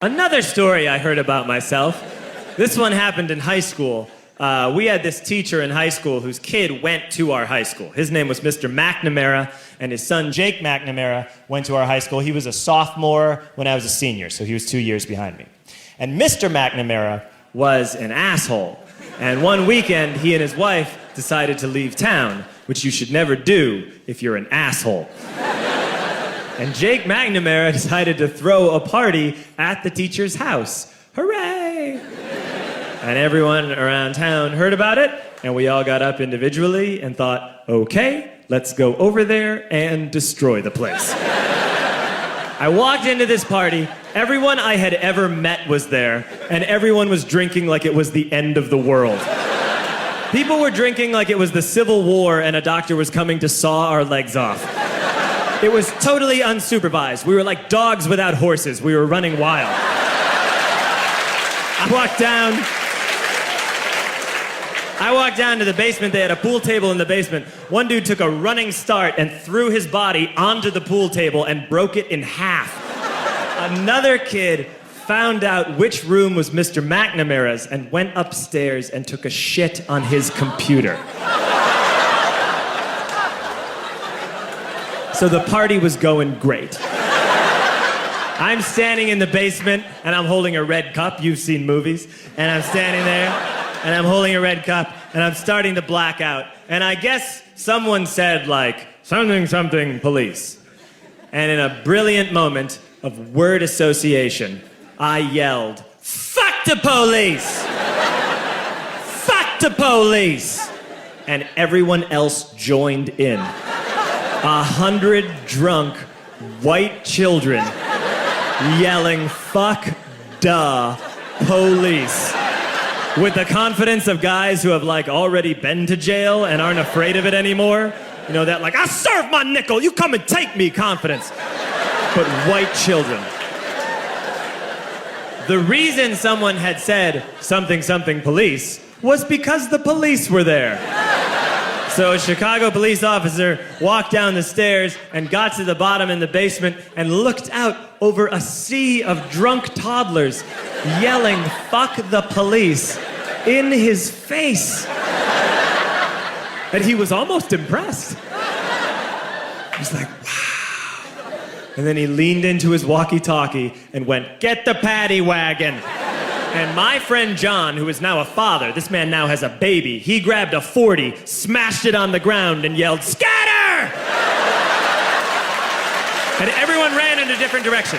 Another story I heard about myself. This one happened in high school. We had this teacher in high school whose kid went to our high school. His name was Mr. McNamara, and his son Jake McNamara went to our high school. He was a sophomore when I was a senior, so he was 2 years behind me. And Mr. McNamara was an asshole. And one weekend, he and his wife decided to leave town, which you should never do if you're an asshole. And Jake McNamara decided to throw a party at the teacher's house. Hooray! And everyone around town heard about it, and we all got up individually and thought, okay, let's go over there and destroy the place. I walked into this party, everyone I had ever met was there, and everyone was drinking like it was the end of the world. People were drinking like it was the Civil War and a doctor was coming to saw our legs off. It was totally unsupervised. We were like dogs without horses. We were running wild. I walked down to the basement. They had a pool table in the basement. One dude took a running start and threw his body onto the pool table and broke it in half. Another kid found out which room was Mr. McNamara's and went upstairs and took a shit on his computer. So the party was going great. I'm standing in the basement and I'm holding a red cup. You've seen movies. And I'm standing there and I'm holding a red cup and I'm starting to black out. And I guess someone said like, something, something, police. And in a brilliant moment of word association, I yelled, fuck the police! Fuck the police! And everyone else joined in. 100 drunk white children yelling, fuck the police. With the confidence of guys who have like already been to jail and aren't afraid of it anymore. You know, that like, I'll serve my nickel, you come and take me confidence. But white children. The reason someone had said something, something police was because the police were there. So a Chicago police officer walked down the stairs and got to the bottom in the basement and looked out over a sea of drunk toddlers yelling, fuck the police, in his face. And he was almost impressed. He was like, wow. And then he leaned into his walkie-talkie and went, get the paddy wagon. And my friend John, who is now a father, this man now has a baby, he grabbed a 40, smashed it on the ground, and yelled, scatter! And everyone ran in a different direction.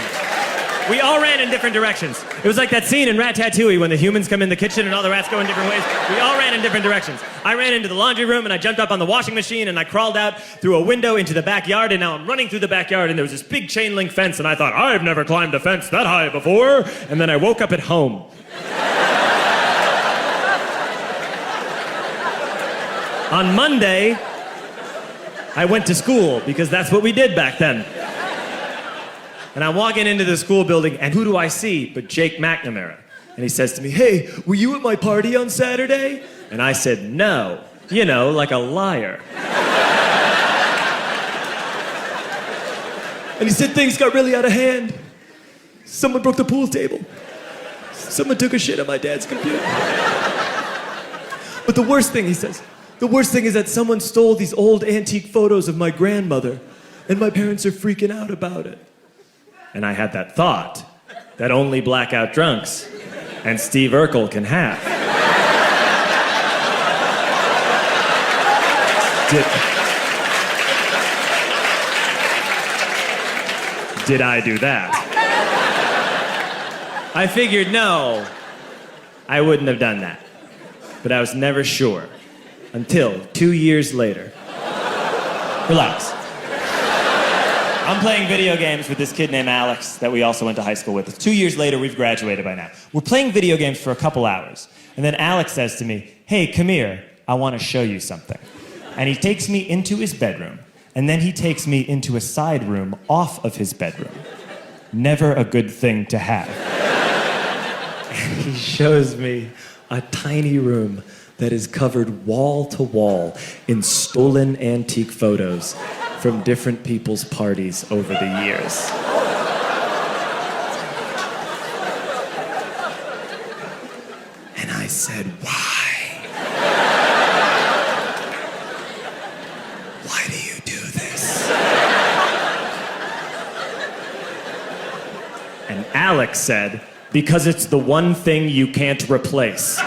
We all ran in different directions. It was like that scene in Ratatouille when the humans come in the kitchen and all the rats go in different ways. We all ran in different directions. I ran into the laundry room and I jumped up on the washing machine and I crawled out through a window into the backyard, and now I'm running through the backyard and there was this big chain link fence and I thought, I've never climbed a fence that high before. And then I woke up at home. On Monday, I went to school because that's what we did back then. And I'm walking into the school building, and who do I see but Jake McNamara? And he says to me, hey, were you at my party on Saturday? And I said, no. You know, like a liar. And he said things got really out of hand. Someone broke the pool table. Someone took a shit on my dad's computer. But the worst thing, he says, the worst thing is that someone stole these old antique photos of my grandmother, and my parents are freaking out about it. And I had that thought that only blackout drunks and Steve Urkel can have. Did I do that? I figured, no, I wouldn't have done that. But I was never sure until 2 years later. Relax. I'm playing video games with this kid named Alex that we also went to high school with. 2 years later, we've graduated by now. We're playing video games for a couple hours. And then Alex says to me, hey, come here, I want to show you something. And he takes me into his bedroom. And then he takes me into a side room off of his bedroom. Never a good thing to have. And he shows me a tiny room that is covered wall to wall in stolen antique photos from different people's parties over the years. said, why? Why do you do this? And Alex said, because it's the one thing you can't replace.